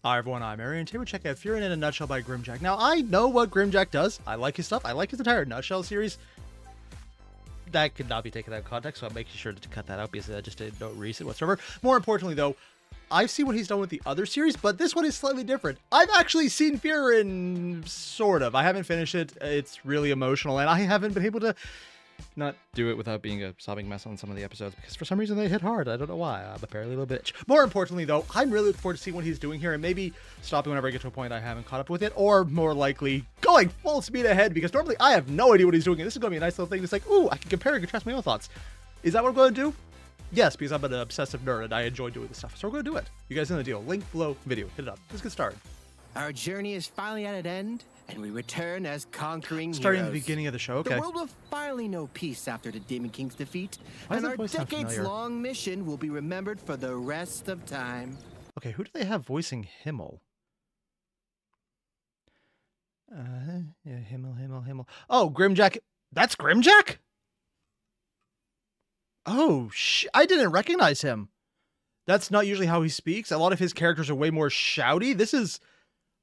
Hi everyone, I'm Arian. Today we're checking out Furin in a Nutshell by Grimjack. Now, I know what Grimjack does. I like his stuff. I like his entire Nutshell series. That could not be taken out of context, so I'm making sure to cut that out because I just did no reason whatsoever. More importantly, though, I've seen what he's done with the other series, but this one is slightly different. I've actually seen Furin, sort of. I haven't finished it. It's really emotional, and I haven't been able to not do it without being a sobbing mess on some of the episodes because for some reason they hit hard. I don't know why. I'm apparently a little bitch. More importantly, though, I'm really looking forward to seeing what he's doing here and maybe stopping whenever I get to a point I haven't caught up with it, or more likely going full speed ahead because normally I have no idea what he's doing. And this is going to be a nice little thing. It's like, ooh, I can compare and contrast my own thoughts. Is that what I'm going to do? Yes, because I'm an obsessive nerd and I enjoy doing this stuff. So we're going to do it. You guys know the deal. Link below video. Hit it up. Let's get started. Our journey is finally at an end, and we return as conquering Starting heroes. at the beginning of the show, okay. The world will finally know peace after the Demon King's defeat, Why does and that our voice sound familiar? decades-long mission will be remembered for the rest of time. Okay, who do they have voicing Himmel? Yeah, Himmel. Oh, Grimjack. That's Grimjack? Oh, I didn't recognize him. That's not usually how he speaks. A lot of his characters are way more shouty. This is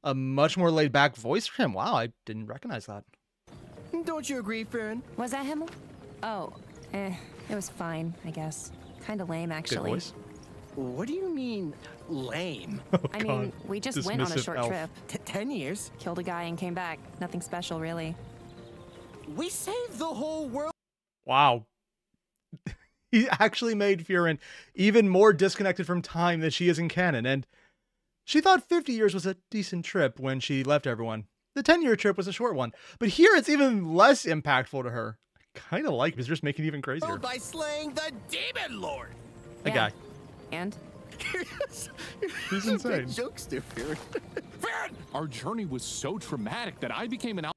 a much more laid-back voice for him. Wow, I didn't recognize that. Don't you agree, Farron? Was that him? Oh, it was fine, I guess. Kind of lame, Good actually. voice. What do you mean, lame? Oh, I mean, we just went on a Dismissive short elf. trip. 10 years? Killed a guy and came back. Nothing special, really. We saved the whole world. Wow. He actually made Furin even more disconnected from time than she is in canon, and she thought 50 years was a decent trip when she left everyone. The 10-year trip was a short one, but here it's even less impactful to her. I kind of like it because it's just making it even crazier. By slaying the Demon Lord. That Yeah. guy. And? He's insane. Jokester, Farron. Farron! Our journey was so traumatic that I became an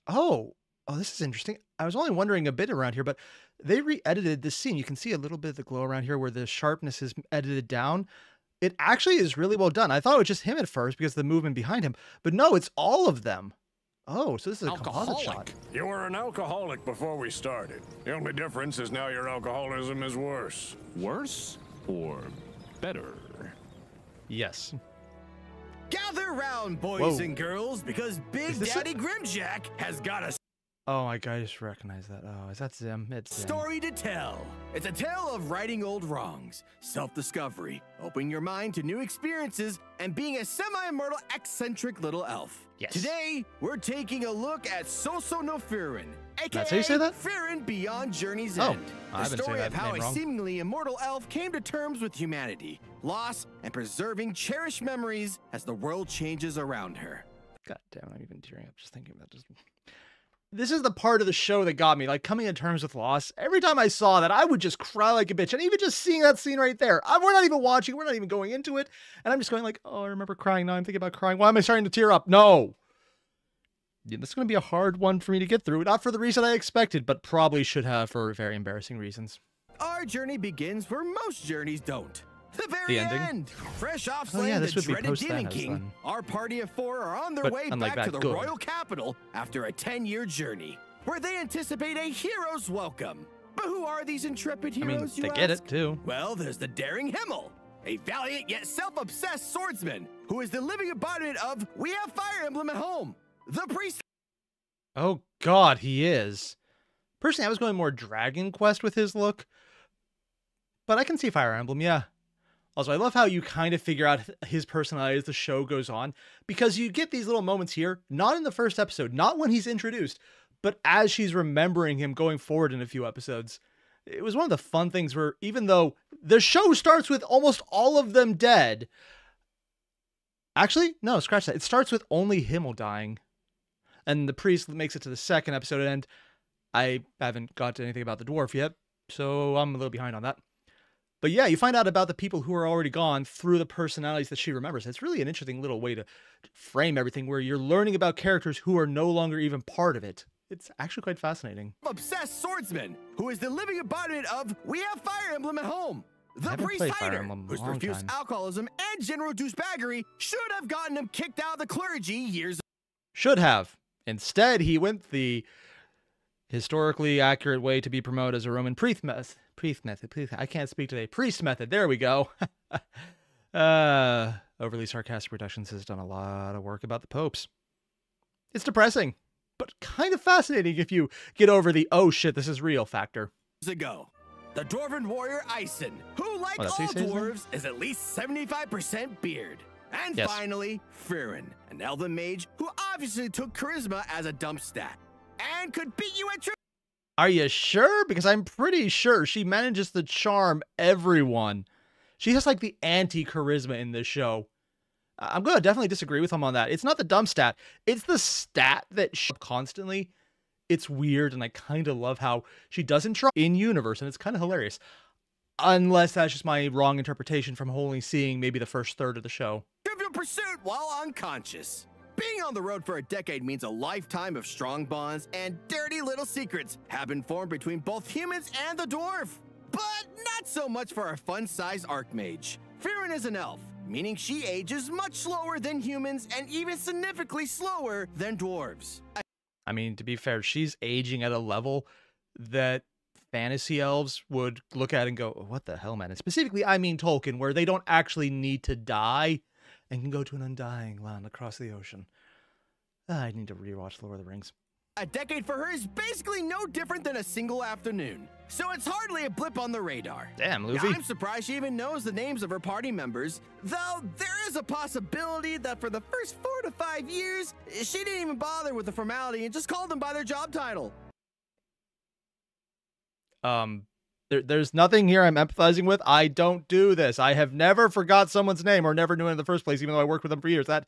Oh, this is interesting. I was only wondering a bit around here, but they re-edited this scene. You can see a little bit of the glow around here where the sharpness is edited down. It actually is really well done. I thought it was just him at first because of the movement behind him, but no, it's all of them. Oh, so this is a composite shot. You were an alcoholic before we started. The only difference is now your alcoholism is worse. worse or better. Yes. Gather round, boys Whoa. and girls, because Big Is this Daddy Grimjack has got a Oh my god, I just recognized that. Oh, is that Zim? It's Zim. story to tell. It's a tale of righting old wrongs, self-discovery, opening your mind to new experiences, and being a semi-immortal, eccentric little elf. Yes. Today, we're taking a look at Soso no Furin, aka That's how you say that? Furin Beyond Journey's Oh, End. I've The been saying story that of how name a wrong. seemingly immortal elf came to terms with humanity, loss, and preserving cherished memories as the world changes around her. God damn, I'm even tearing up just thinking about this. This is the part of the show that got me, like coming to terms with loss. Every time I saw that, I would just cry like a bitch. And even just seeing that scene right there, we're not even watching, we're not even going into it. And I'm just going like, oh, I remember crying. Now I'm thinking about crying. Why am I starting to tear up? No. Yeah, this is going to be a hard one for me to get through. Not for the reason I expected, but probably should have for very embarrassing reasons. Our journey begins where most journeys don't. The very The ending? end. Fresh off Oh, slaying yeah, this the would be dreaded post Demon Thanos, King, then. our party of 4 are on their But way unlike back to that, the good. royal capital after a 10-year journey, where they anticipate a hero's welcome. But who are these intrepid I heroes, mean, you they get ask? it too. Well, there's the daring Himmel, a valiant yet self-obsessed swordsman who is the living embodiment of "We have Fire Emblem at home." The priest. Oh god, he is. Personally, I was going more Dragon Quest with his look. But I can see Fire Emblem, yeah. Also, I love how you kind of figure out his personality as the show goes on. Because you get these little moments here, not in the first episode, not when he's introduced, but as she's remembering him going forward in a few episodes. It was one of the fun things where, even though the show starts with almost all of them dead. Actually, no, scratch that. It starts with only Himmel dying. And the priest makes it to the second episode, and I haven't got to anything about the dwarf yet, so I'm a little behind on that. But yeah, you find out about the people who are already gone through the personalities that she remembers. It's really an interesting little way to frame everything where you're learning about characters who are no longer even part of it. It's actually quite fascinating. Obsessed swordsman who is the living embodiment of "We have Fire Emblem at home." The haven't priest played Fire Hyder, Emblem in a whose long profuse time. alcoholism and general douchebaggery should have gotten him kicked out of the clergy years Should have. Instead, he went the historically accurate way to be promoted as a Roman priest method. I can't speak today. Priest method. There we go. Overly Sarcastic Productions has done a lot of work about the popes. It's depressing, but kind of fascinating if you get over the, oh shit, this is real factor. Ago, the Dwarven warrior Ison, who, like all dwarves, is at least 75% beard. And yes. finally, Firin, an elven mage who obviously took charisma as a dump stat and could beat you at trivia. Are you sure? Because I'm pretty sure she manages to charm everyone. She has like the anti-charisma in this show. I'm going to definitely disagree with him on that. It's not the dumb stat. It's the stat that constantly. It's weird, and I kind of love how she doesn't try in universe, and it's kind of hilarious. Unless that's just my wrong interpretation from only seeing maybe the first third of the show. Trivial Pursuit while unconscious. Being on the road for a decade means a lifetime of strong bonds and dirty little secrets have been formed between both humans and the dwarf. But not so much for our fun-sized Archmage. Firin is an elf, meaning she ages much slower than humans and even significantly slower than dwarves. I mean, to be fair, she's aging at a level that fantasy elves would look at and go, what the hell, man? And specifically, I mean Tolkien, where they don't actually need to die and can go to an undying land across the ocean. I need to rewatch Lord of the Rings. A decade for her is basically no different than a single afternoon, so it's hardly a blip on the radar. Damn, Luffy. I'm surprised she even knows the names of her party members, though there is a possibility that for the first 4 to 5 years, she didn't even bother with the formality and just called them by their job title. There's nothing here I'm empathizing with. I don't do this. I have never forgot someone's name or never knew it in the first place, even though I worked with them for years. That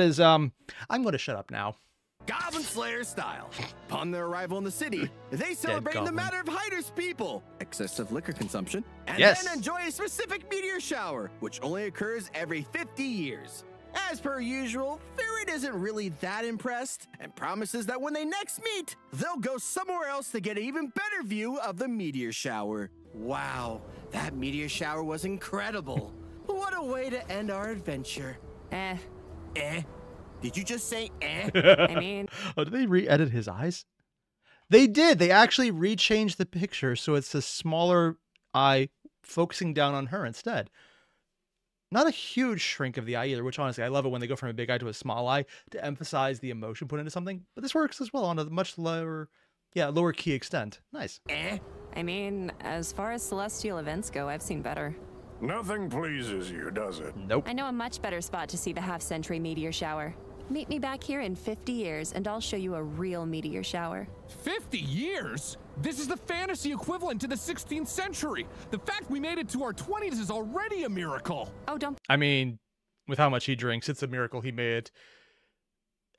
is, I'm going to shut up now. Goblin Slayer style. Upon their arrival in the city, they celebrate the matter of Hyder's people, excessive liquor consumption, and then enjoy a specific meteor shower, which only occurs every 50 years. As per usual, Firin isn't really that impressed and promises that when they next meet, they'll go somewhere else to get an even better view of the meteor shower. Wow, that meteor shower was incredible. What a way to end our adventure. Eh. Did you just say eh? I mean... Oh, did they re-edit his eyes? They did. They actually re-changed the picture so it's a smaller eye focusing down on her instead. Not a huge shrink of the eye either, which honestly, I love it when they go from a big eye to a small eye to emphasize the emotion put into something. But this works as well on a much lower key extent. Nice. I mean, as far as celestial events go, I've seen better. Nothing pleases you, does it? Nope. I know a much better spot to see the half-century meteor shower. Meet me back here in 50 years, and I'll show you a real meteor shower. 50 years? This is the fantasy equivalent to the 16th century. The fact we made it to our 20s is already a miracle. Oh, don't... I mean, with how much he drinks, it's a miracle he made it.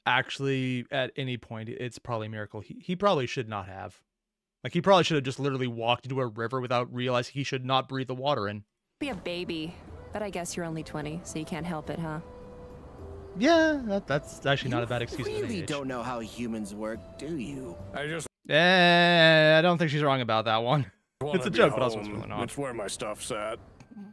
Actually, at any point, it's probably a miracle. He probably should not have. Like, he probably should have just literally walked into a river without realizing he should not breathe the water in. Be a baby. But I guess you're only 20, so you can't help it, huh? Yeah, that's actually not a bad excuse. You really don't know how humans work, do you? I just... I don't think she's wrong about that one. It's a joke, but also what's going on. It's where my stuff's at.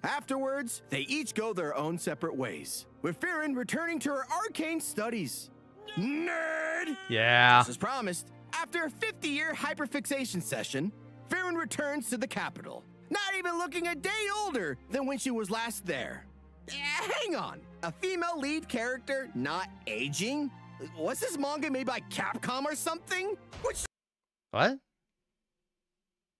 Afterwards, they each go their own separate ways, with Firin returning to her arcane studies. Nerd! Yeah. As promised, after a 50-year hyperfixation session, Firin returns to the capital, not even looking a day older than when she was last there. Hang on, a female lead character not aging? Was this manga made by Capcom or something? What?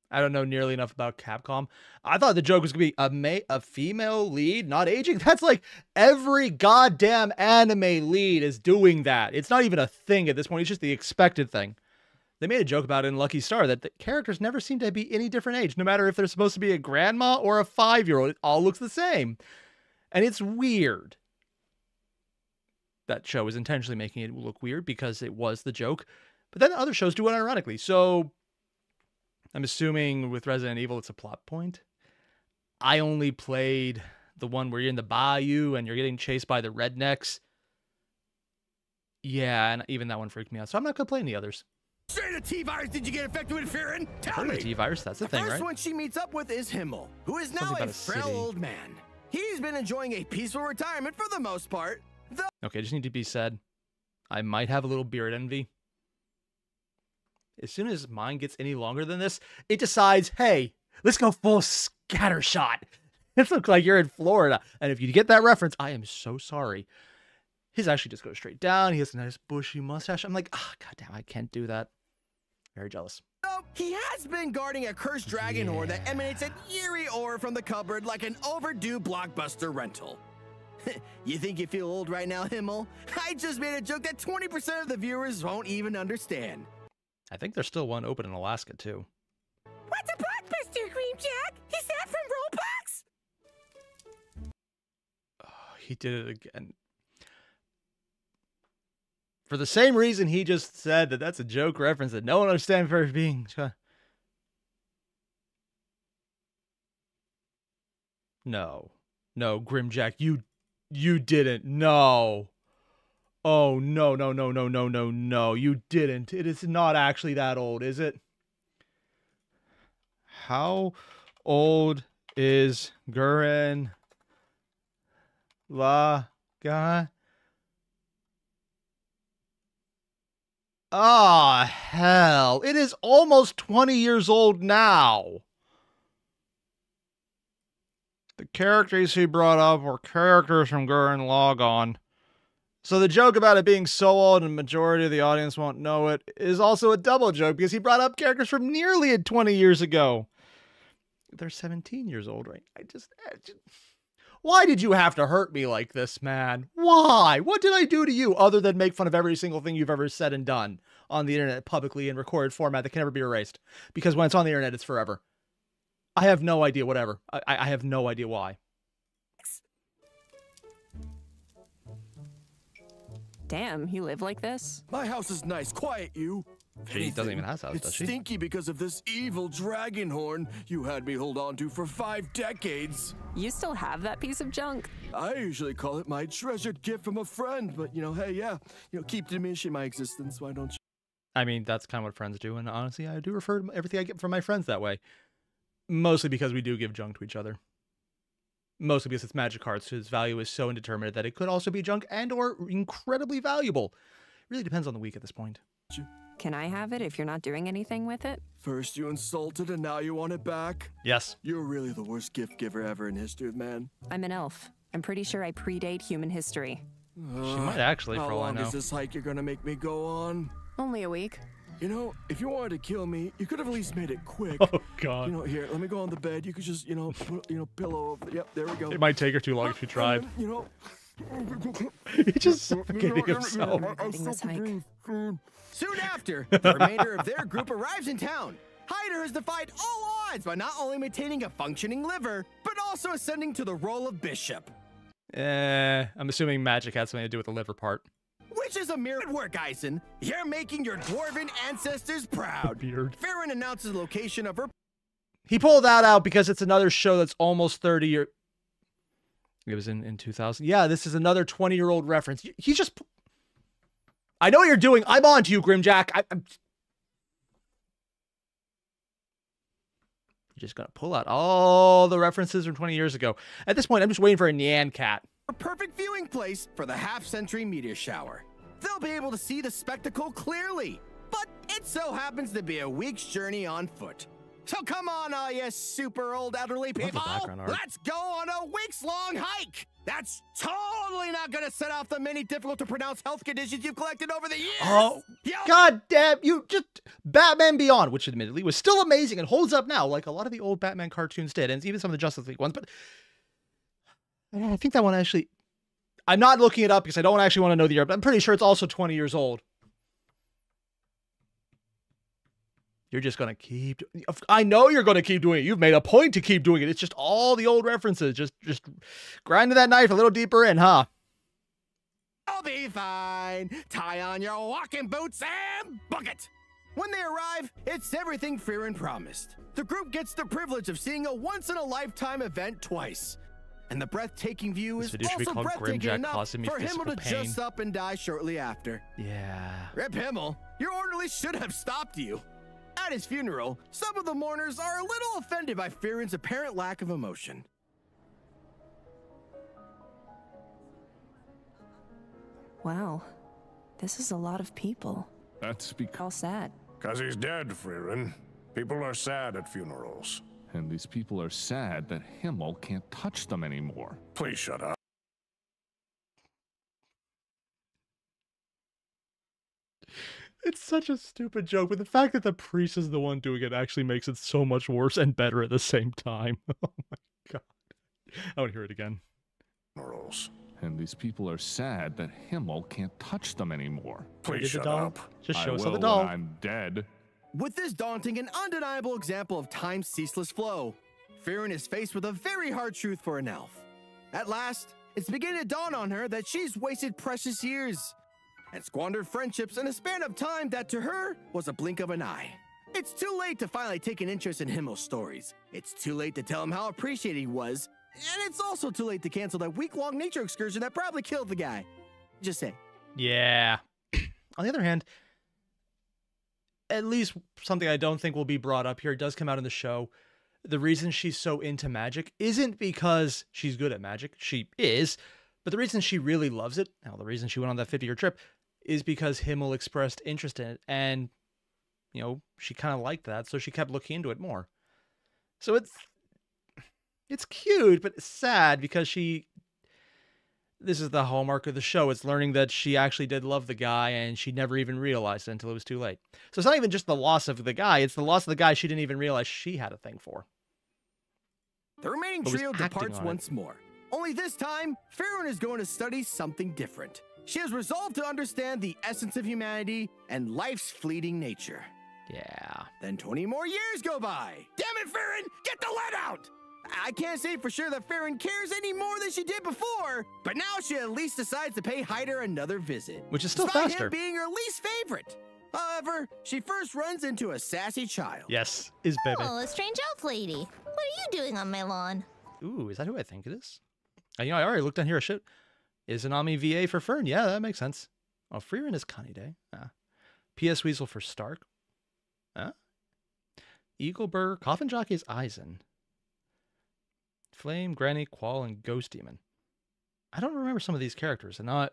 I don't know nearly enough about Capcom. I thought the joke was going to be a female lead not aging. That's like every goddamn anime lead is doing that. It's not even a thing at this point. It's just the expected thing. They made a joke about it in Lucky Star that the characters never seem to be any different age, no matter if they're supposed to be a grandma or a 5-year-old. It all looks the same. And it's weird. That show is intentionally making it look weird because it was the joke. But then other shows do it ironically. So I'm assuming with Resident Evil, it's a plot point. I only played the one where you're in the bayou and you're getting chased by the rednecks. Yeah, and even that one freaked me out. So I'm not going to play any others. Straight to T-Virus did you get infected with Firin? Tell me. T-Virus, that's the thing, right? The first one she meets up with is Himmel, who is now a frail old man. He's been enjoying a peaceful retirement for the most part. Okay, just need to be said, I might have a little beard envy. As soon as mine gets any longer than this, it decides, hey, let's go full scattershot. It looks like you're in Florida. And if you get that reference, I am so sorry. His actually just goes straight down. He has a nice bushy mustache. I'm like, oh, goddamn, I can't do that. Very jealous. So, he has been guarding a cursed dragon horn that emanates an eerie aura from the cupboard like an overdue blockbuster rental. You think you feel old right now, Himmel? I just made a joke that 20% of the viewers won't even understand. I think there's still one open in Alaska, too. What's a blockbuster, Grimjack? Is that from Roblox? Oh, he did it again. For the same reason he just said that that's a joke reference that no one understands for being. No, Grimjack, you didn't. No. Oh, no, you didn't. It is not actually that old, is it? How old is Gurren Lagann? Ah, hell. It is almost 20 years old now. The characters he brought up were characters from Gurren Lagann. So the joke about it being so old and the majority of the audience won't know it is also a double joke because he brought up characters from nearly 20 years ago. They're 17 years old, right? Why did you have to hurt me like this, man? Why? What did I do to you other than make fun of every single thing you've ever said and done on the internet publicly in recorded format that can never be erased? Because when it's on the internet, it's forever. I have no idea, whatever. I have no idea why. Damn, you live like this? My house is nice. Quiet, you. He doesn't even have a house, does she? It's stinky because of this evil dragon horn you had me hold on to for 5 decades. You still have that piece of junk? I usually call it my treasured gift from a friend, but hey, yeah, keep diminishing my existence. Why don't you? I mean, that's kind of what friends do, and honestly, I do refer to everything I get from my friends that way. Mostly because we do give junk to each other. Mostly because it's magic cards, whose value is so indeterminate that it could also be junk and or incredibly valuable. It really depends on the week at this point. Can I have it if you're not doing anything with it? First you insulted and now you want it back? Yes. You're really the worst gift giver ever in history of man. I'm an elf. I'm pretty sure I predate human history. She might actually, for all I know. How long is this hike you're gonna make me go on? Only a week. If you wanted to kill me, you could have at least made it quick. Oh, God. Here, let me go on the bed. You could just, put, pillow over. Yep, there we go. It might take her too long if you tried. He's just suffocating himself. Soon after, the remainder of their group arrives in town. Hyder has defied all odds by not only maintaining a functioning liver, but also ascending to the role of bishop. I'm assuming magic had something to do with the liver part. Which is a mere work, Eisen. You're making your dwarven ancestors proud. Beard. Farron announces the location of her. He pulled that out because it's another show that's almost 30 years. It was in 2000. Yeah, this is another 20-year-old reference. He's just. I know what you're doing. I'm on to you, Grimjack. I'm. You're just gonna pull out all the references from 20 years ago. At this point, I'm just waiting for a Nyan cat. A perfect viewing place for the half-century meteor shower. They'll be able to see the spectacle clearly, but it so happens to be a week's journey on foot. So come on, all you super old elderly people, let's go on a weeks-long hike. That's totally not gonna set off the many difficult-to-pronounce health conditions you've collected over the years. Oh, God damn, you just... Batman Beyond, which admittedly was still amazing and holds up now, like a lot of the old Batman cartoons did, and even some of the Justice League ones, but... I think that one actually... I'm not looking it up because I don't actually want to know the year, but I'm pretty sure it's also 20 years old. You're just going to keep... I know you're going to keep doing it. You've made a point to keep doing it. It's just all the old references. Just grinding that knife a little deeper in, huh? I'll be fine. Tie on your walking boots and book it. When they arrive, it's everything Farron promised. The group gets the privilege of seeing a once-in-a-lifetime event twice. And the breathtaking view is also breathtaking enough for Himmel to just up and die shortly after. Yeah. Rip Himmel, your orderly should have stopped you. At his funeral, some of the mourners are a little offended by Farron's apparent lack of emotion. Wow, this is a lot of people. That's because... All sad. Because he's dead, Farron. People are sad at funerals. And these people are sad that Himmel can't touch them anymore. Please shut up. It's such a stupid joke, but the fact that the priest is the one doing it actually makes it so much worse and better at the same time. Oh my god. I want to hear it again. Rules. And these people are sad that Himmel can't touch them anymore. Please shut up. Just show us the the doll. When I'm dead. With this daunting and undeniable example of time's ceaseless flow, Farron is faced with a very hard truth for an elf. At last, it's beginning to dawn on her that she's wasted precious years and squandered friendships in a span of time that to her was a blink of an eye. It's too late to finally take an interest in Himmel's stories. It's too late to tell him how appreciated he was. And it's also too late to cancel that week-long nature excursion that probably killed the guy. Just say. Yeah. On the other hand, at least something I don't think will be brought up here, it does come out in the show. The reason she's so into magic isn't because she's good at magic. She is. But the reason she really loves it, now the reason she went on that 50-year trip, is because Himmel expressed interest in it. And, you know, she kind of liked that, so she kept looking into it more. So it's cute, but it's sad because this is the hallmark of the show. It's learning that she actually did love the guy and she never even realized it until it was too late. So it's not even just the loss of the guy. It's the loss of the guy she didn't even realize she had a thing for. The remaining trio departs once more. Only this time, Farron is going to study something different. She has resolved to understand the essence of humanity and life's fleeting nature. Yeah. Then 20 more years go by. Damn it, Farron! Get the lead out! I can't say for sure that Farron cares any more than she did before, but now she at least decides to pay Hyder another visit. Which is still despite faster. Him being her least favorite. However, she first runs into a sassy child. Yes, is Bebe. Oh, a strange elf lady. What are you doing on my lawn? Ooh, is that who I think it is? You know, I already looked down here. Shit. Is Anami VA for Fern? Yeah, that makes sense. Oh, Freerin is Kanide. P.S. Weasel for Stark. Eagleburger. Coffin Jockey is Eisen. Flame, Granny, Qual, and Ghost Demon. I don't remember some of these characters, and I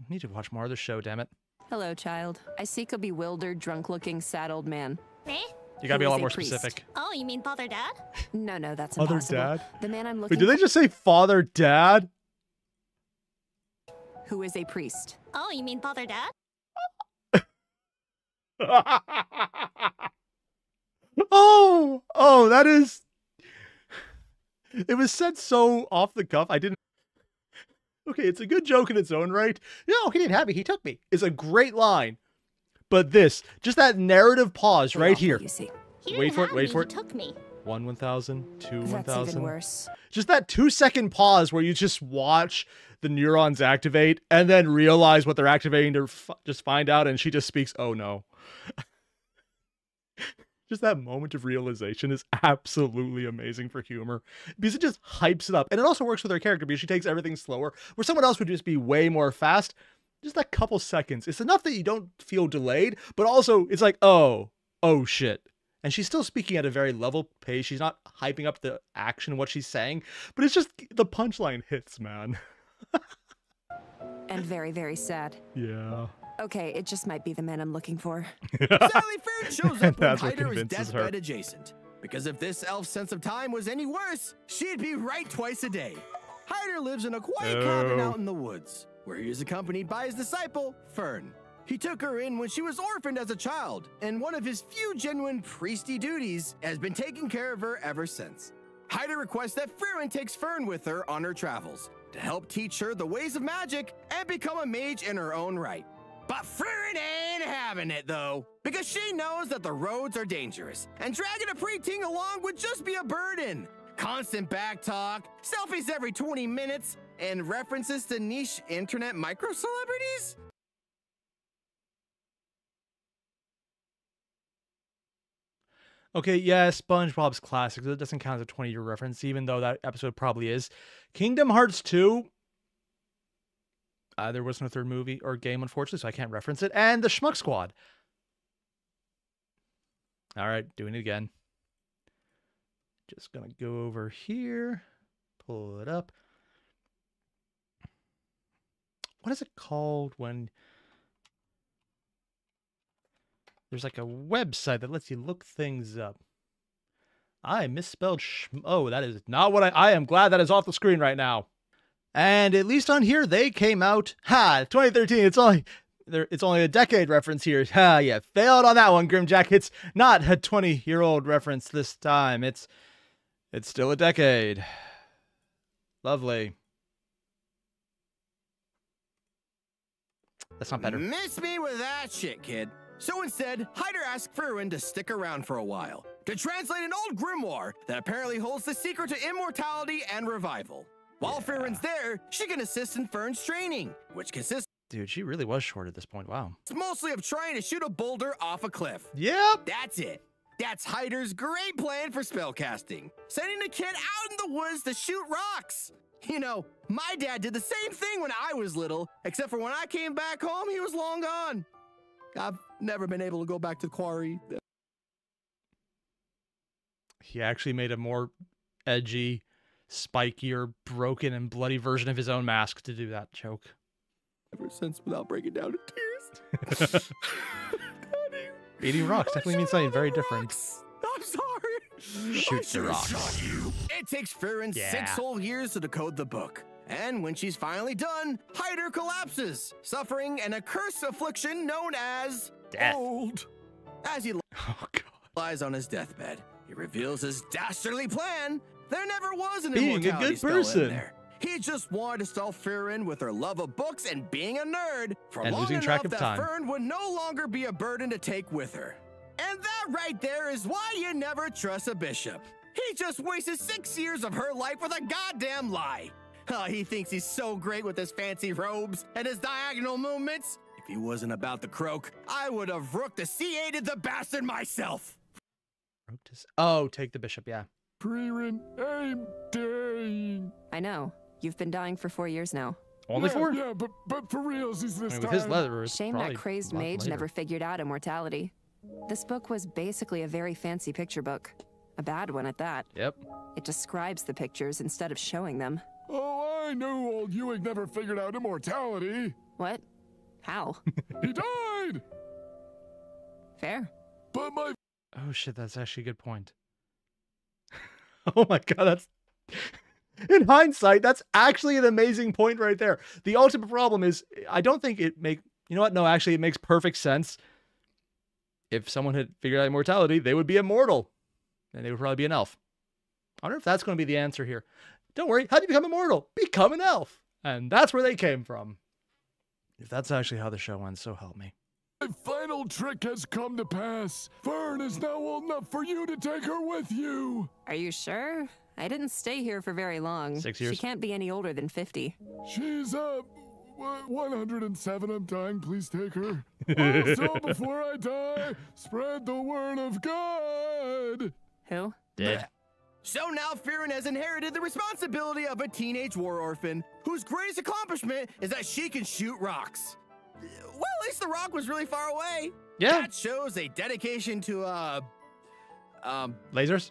need to watch more of the show, damn it. Hello, child. I seek a bewildered, drunk-looking, sad old man. Me? You gotta be a lot more specific. Oh, you mean Father Dad? No, that's Father impossible. Dad? The man I'm looking Wait, did they just say Father Dad? Who is a priest. Oh, you mean Father Dad? Oh, that is... It was said so off the cuff, I didn't... Okay, it's a good joke in its own right. No, he didn't have me, he took me. It's a great line. But this, just that narrative pause right here. You see. Wait for it. He took me. 1 1000, 2 1000. That's even worse. Just that 2-second pause where you just watch the neurons activate and then realize what they're activating to just find out, and she just speaks, oh no. Just that moment of realization is absolutely amazing for humor because it just hypes it up. And it also works with her character because she takes everything slower, where someone else would just be way more fast. Just that couple seconds. It's enough that you don't feel delayed, but also it's like, oh shit. And she's still speaking at a very level pace. She's not hyping up the action, what she's saying, but it's just the punchline hits, man. And very, very sad. Yeah. Okay, it just might be the man I'm looking for. Sadly, Farron shows up when Hyder is convinces her. deathbed adjacent. Because if this elf's sense of time was any worse, she'd be right twice a day. Hyder lives in a quiet cabin out in the woods, where he is accompanied by his disciple, Fern. He took her in when she was orphaned as a child, and one of his few genuine priesty duties has been taking care of her ever since. Hyder requests that Farron takes Fern with her on her travels to help teach her the ways of magic and become a mage in her own right. But Farron ain't having it, though, because she knows that the roads are dangerous, and dragging a preteen along would just be a burden. Constant back talk, selfies every 20 minutes, and references to niche internet micro-celebrities? Okay, yeah, SpongeBob's classic. It doesn't count as a 20-year reference, even though that episode probably is. Kingdom Hearts 2. There was no third movie or game, unfortunately, so I can't reference it. And the Schmuck Squad. All right, doing it again. Just going to go over here. Pull it up. What is it called when... There's like a website that lets you look things up. I misspelled oh, that is not what I am glad that is off the screen right now. And at least on here, they came out. 2013. It's only a decade reference here. Yeah, failed on that one, Grimjack. It's not a 20-year-old reference this time. It's still a decade. Lovely. That's not better. Miss me with that shit, kid. So instead, Hyder asked Firwin to stick around for a while, to translate an old grimoire that apparently holds the secret to immortality and revival. While Firwin's there, she can assist in Fern's training, which consists... Dude, she really was short at this point. Wow. It's mostly of trying to shoot a boulder off a cliff. Yep. That's it. That's Hyder's great plan for spellcasting. Sending the kid out in the woods to shoot rocks. You know, my dad did the same thing when I was little, except for when I came back home, he was long gone. I've never been able to go back to the quarry. He actually made a more edgy, spikier, broken, and bloody version of his own mask to do that joke. Ever since, without breaking down in tears. Daddy, eating rocks definitely means something very different. I'm sorry. Shoot the rocks. It takes Firwin 6 whole years to decode the book. And when she's finally done, Hyder collapses, suffering an accursed affliction known as death. Old. As he lies on his deathbed, he reveals his dastardly plan. There never was an being a good person. There. He just wanted to stall Firwin with her love of books and being a nerd for and long losing enough track of that time. Fern would no longer be a burden to take with her. And that right there is why you never trust a bishop. He just wasted 6 years of her life with a goddamn lie. Oh, he thinks he's so great with his fancy robes and his diagonal movements. If he wasn't about the croak, I would have rooked to C8'd the bastard myself. Oh, take the bishop, yeah. Frieren, I'm dying. I know. You've been dying for 4 years now. Only 4? Yeah, but for reals, is this I mean, time. with his leather, shame that crazed mage never figured out immortality. This book was basically a very fancy picture book. A bad one at that. Yep. It describes the pictures instead of showing them. Oh, I know old Ewing never figured out immortality. What? How? He died! Fair. But my... Oh shit, that's actually a good point. Oh my god, that's... In hindsight, that's actually an amazing point right there. The ultimate problem is, I don't think it make... You know what? No, actually, it makes perfect sense. If someone had figured out immortality, they would be immortal. And they would probably be an elf. I wonder if that's going to be the answer here. Don't worry, how do you become immortal? Become an elf. And that's where they came from. If that's actually how the show ends, so help me. My final trick has come to pass. Fern is now old enough for you to take her with you. Are you sure? I didn't stay here for very long. 6 years. She can't be any older than 50. She's 107. I'm dying. Please take her. Also, before I die, spread the word of God. Who? Dead. So now Firwin has inherited the responsibility of a teenage war orphan whose greatest accomplishment is that she can shoot rocks. Well, at least the rock was really far away. Yeah. That shows a dedication to, Lasers?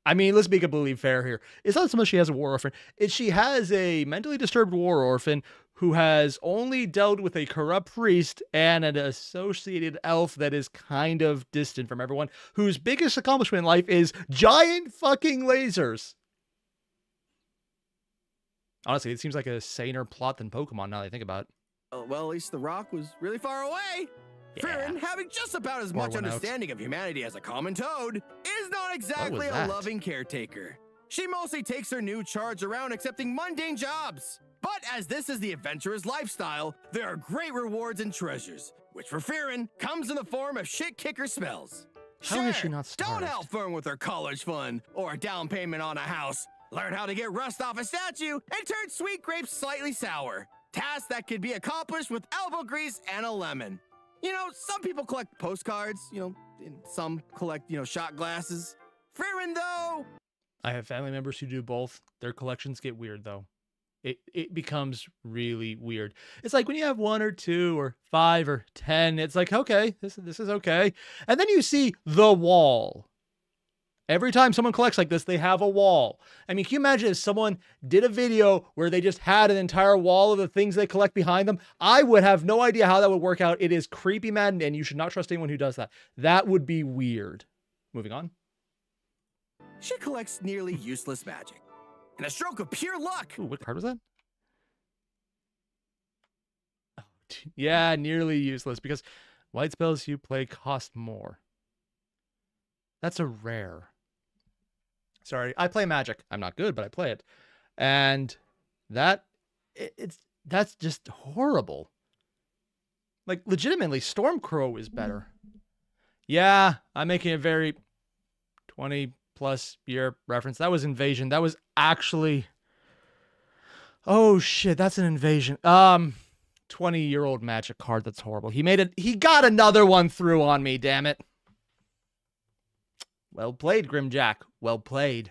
I mean, let's be completely fair here. It's not so much she has a war orphan. She has a mentally disturbed war orphan who has only dealt with a corrupt priest and an associated elf that is kind of distant from everyone, whose biggest accomplishment in life is giant fucking lasers. Honestly, it seems like a saner plot than Pokemon now that I think about it. well, at least the rock was really far away. Yeah. Firwin, having just about as much understanding of humanity as a common toad, is not exactly a loving caretaker. She mostly takes her new charge around accepting mundane jobs. But as this is the adventurer's lifestyle, there are great rewards and treasures, which for Firwin comes in the form of shit-kicker spells. How has she not starved? Don't help Fern with her college fund or a down payment on a house. Learn how to get rust off a statue and turn sweet grapes slightly sour. Tasks that could be accomplished with elbow grease and a lemon. You know, some people collect postcards, and some collect, shot glasses. Firwin, though... I have family members who do both. Their collections get weird, though. It becomes really weird. It's like when you have 1 or 2 or 5 or 10, it's like, okay, this is okay. And then you see the wall. Every time someone collects like this, they have a wall. I mean, can you imagine if someone did a video where they just had an entire wall of the things they collect behind them? I would have no idea how that would work out. It is creepy, man, and you should not trust anyone who does that. That would be weird. Moving on. she collects nearly useless magic. In a stroke of pure luck. Ooh, what card was that? Oh, yeah, nearly useless because white spells you play cost more. That's a rare. Sorry, I play Magic. I'm not good, but I play it. And that's just horrible. Like, legitimately, Stormcrow is better. Yeah, I'm making a very 20-plus year reference. That was Invasion. That was actually... Oh, shit, that's an Invasion. 20-year-old Magic card. That's horrible. He got another one through on me, damn it. Well played, Grimjack. Well played.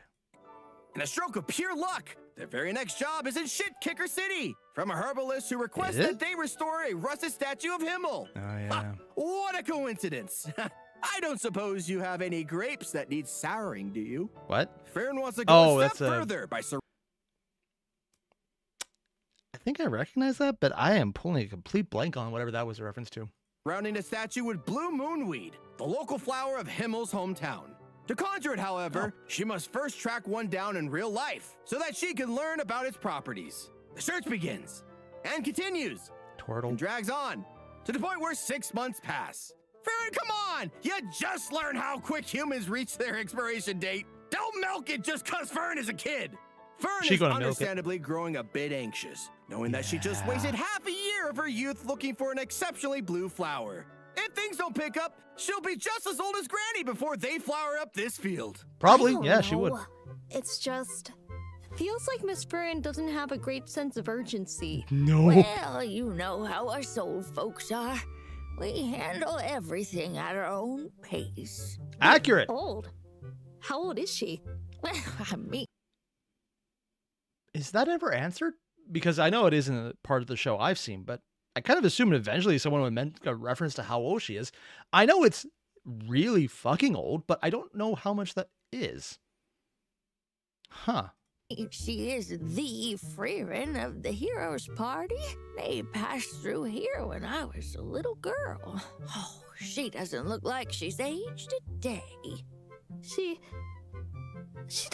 In a stroke of pure luck, their very next job is in Shit Kicker City from a herbalist who requests that they restore a rusted statue of Himmel. Oh, yeah. What a coincidence. I don't suppose you have any grapes that need souring, do you? What? Farron wants to go a step further by... I think I recognize that, but I am pulling a complete blank on whatever that was a reference to. Surrounding the statue with blue moonweed, the local flower of Himmel's hometown. To conjure it, however, she must first track one down in real life so that she can learn about its properties. The search begins and continues and drags on to the point where 6 months pass. Farron, come on! You just learned how quick humans reach their expiration date. Don't milk it just cause Fern is a kid. Fern is understandably growing a bit anxious, knowing that she just wasted half a year of her youth looking for an exceptionally blue flower. If things don't pick up, she'll be just as old as Granny before they flower up this field. Probably, yeah, she would. It's just... feels like Miss Farron doesn't have a great sense of urgency. No. Well, you know how us old folks are. We handle everything at our own pace. Accurate. Old? How old is she? Well, I mean... Is that ever answered? Because I know it isn't a part of the show I've seen, but I kind of assumed eventually someone would make a reference to how old she is. I know it's really fucking old, but I don't know how much that is. Huh. She is the Farron of the Heroes Party. They passed through here when I was a little girl. Oh, she doesn't look like she's aged a day. She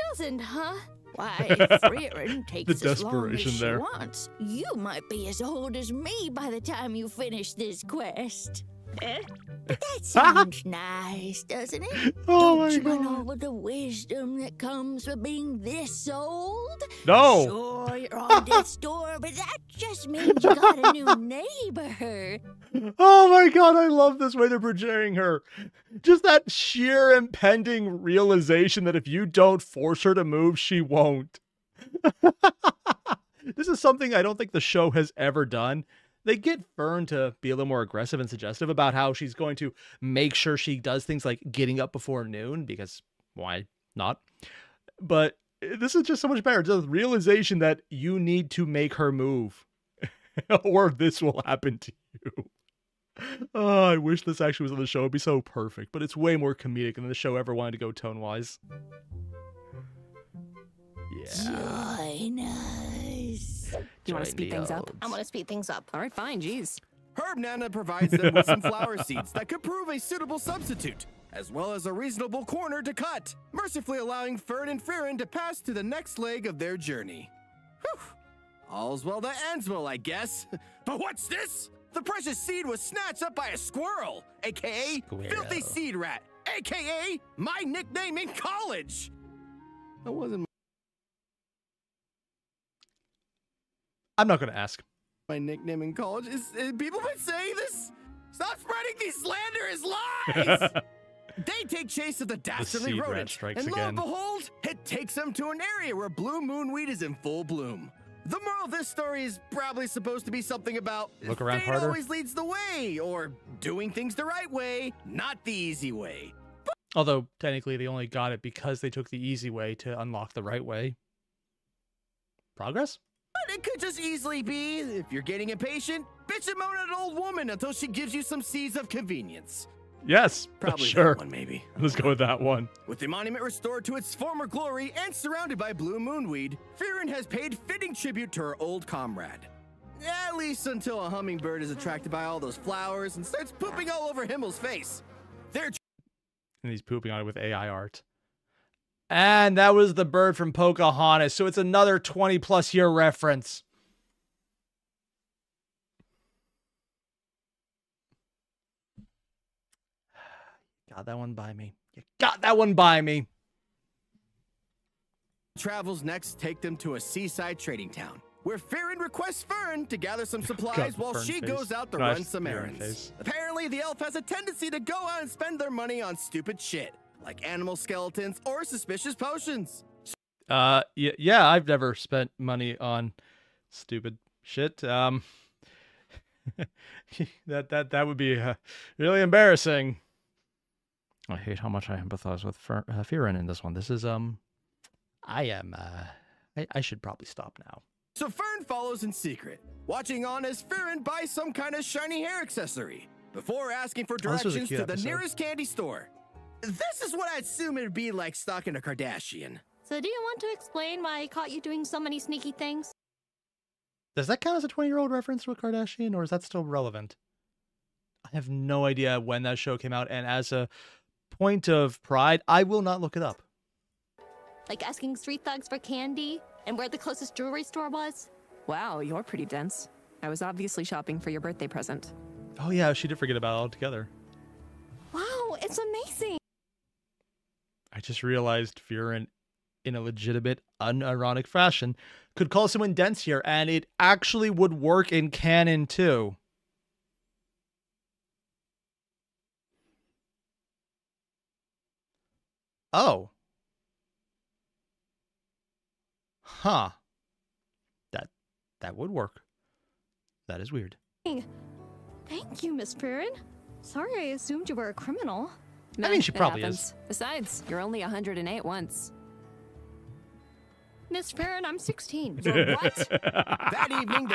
doesn't, huh? Why, Farron takes the as long as she there. wants. You might be as old as me by the time you finish this quest. That sounds nice, doesn't it? Oh Don't my you God. want all the wisdom that comes with being this old? No. Sure, you're on death's door, but that just means you got a new neighbor. Oh my God, I love this way they're portraying her. Just that sheer impending realization that if you don't force her to move, she won't. This is something I don't think the show has ever done. They get Fern to be a little more aggressive and suggestive about how she's going to make sure she does things like getting up before noon, because why not? But this is just so much better. Just the realization that you need to make her move or this will happen to you. Oh, I wish this actually was on the show. It'd be so perfect, but it's way more comedic than the show ever wanted to go tone-wise. Yeah. Join us. You want to speed things up? I want to speed things up. All right, fine, jeez. Herb Nana provides them with some flower seeds that could prove a suitable substitute, as well as a reasonable corner to cut, mercifully allowing Fern and Farron to pass to the next leg of their journey. Whew. All's well that ends well, I guess. But what's this? The precious seed was snatched up by a squirrel, aka Filthy Seed Rat, aka my nickname in college. That wasn't I'm not going to ask. my nickname in college. Is people been saying this? Stop spreading these slanderous lies! They take chase of the dastardly rodent, and lo and behold, it takes them to an area where blue moonweed is in full bloom. The moral of this story is probably supposed to be something about look around fate harder. always leads the way, or doing things the right way, not the easy way. Although, technically, they only got it because they took the easy way to unlock the right way. Progress? But it could just easily be, if you're getting impatient, bitch and moan at an old woman until she gives you some seeds of convenience. Yes, Probably sure. that one, maybe. Let's go with that one. With the monument restored to its former glory and surrounded by blue moonweed, Farron has paid fitting tribute to her old comrade. At least until a hummingbird is attracted by all those flowers and starts pooping all over Himmel's face. They're And he's pooping on it with AI art. And that was the bird from Pocahontas, so it's another 20-plus year reference. Got that one by me. You got that one by me. Travels next take them to a seaside trading town, where Farron requests Fern to gather some supplies while she goes out to run some errands. Apparently, the elf has a tendency to go out and spend their money on stupid shit, like animal skeletons or suspicious potions. Yeah, I've never spent money on stupid shit. That would be really embarrassing. I hate how much I empathize with Farron in this one. This is I should probably stop now. So Fern follows in secret, watching on as Farron buys some kind of shiny hair accessory before asking for directions to the nearest candy store. This is what I assume it'd be like stalking a Kardashian. So do you want to explain why I caught you doing so many sneaky things? Does that count as a 20-year-old reference to a Kardashian, or is that still relevant? I have no idea when that show came out, and as a point of pride, I will not look it up. Like asking street thugs for candy and where the closest jewelry store was? Wow, you're pretty dense. I was obviously shopping for your birthday present. Oh yeah, she did forget about it altogether. Wow, it's amazing. I just realized Farron, in a legitimate, unironic fashion, could call someone dense here, and it actually would work in canon too. Oh. Huh. That would work. That is weird. Thank you, Miss Farron. Sorry I assumed you were a criminal. I mean, she probably is. Besides, you're only 108 once. Miss Farron, I'm 16. What? That evening,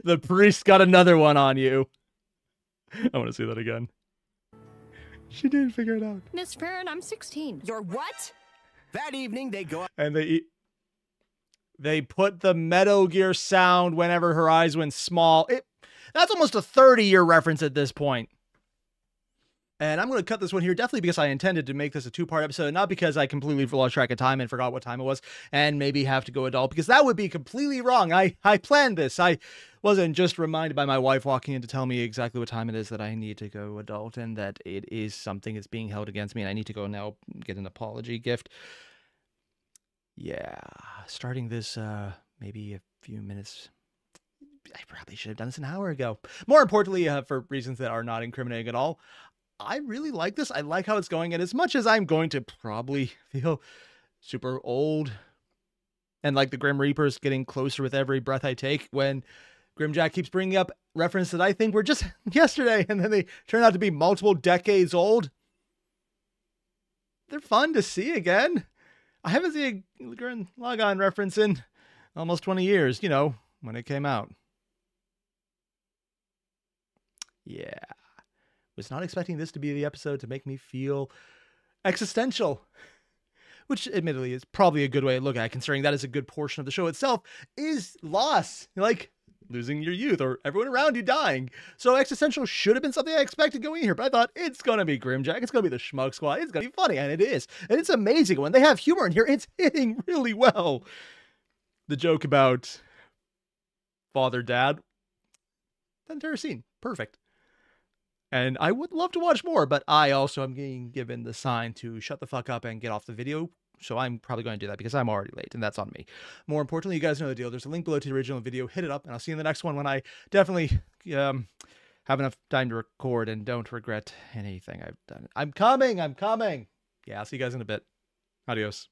the priest got another one on you. I want to see that again. She didn't figure it out. Miss Farron, I'm 16. You're what? That evening, they go out and they put the Metal Gear sound whenever her eyes went small. That's almost a 30-year reference at this point. And I'm going to cut this one here, definitely because I intended to make this a two-part episode, not because I completely lost track of time and forgot what time it was, and maybe have to go adult, because that would be completely wrong. I planned this. I wasn't just reminded by my wife walking in to tell me exactly what time it is that I need to go adult, and that it is something that's being held against me, and I need to go now get an apology gift. Yeah, starting this maybe a few minutes. I probably should have done this an hour ago. More importantly, for reasons that are not incriminating at all, I really like this. I like how it's going. And as much as I'm going to probably feel super old and like the Grim Reaper's getting closer with every breath I take when Grimjack keeps bringing up references that I think were just yesterday and then they turn out to be multiple decades old, they're fun to see again. I haven't seen a Gurren Lagann reference in almost 20 years, you know, when it came out. Yeah. Was not expecting this to be the episode to make me feel existential, which admittedly is probably a good way to look at it, considering that is a good portion of the show itself is loss, like losing your youth or everyone around you dying. So existential should have been something I expected going here, but I thought it's going to be Grimjack. It's going to be the Schmuck Squad. It's going to be funny, and it is. And it's amazing. When they have humor in here, it's hitting really well. The joke about father, dad, that entire scene, perfect. And I would love to watch more, but I also am getting given the sign to shut the fuck up and get off the video. So I'm probably going to do that because I'm already late, and that's on me. More importantly, you guys know the deal. There's a link below to the original video. Hit it up, and I'll see you in the next one when I definitely have enough time to record and don't regret anything I've done. I'm coming. Yeah, I'll see you guys in a bit. Adios.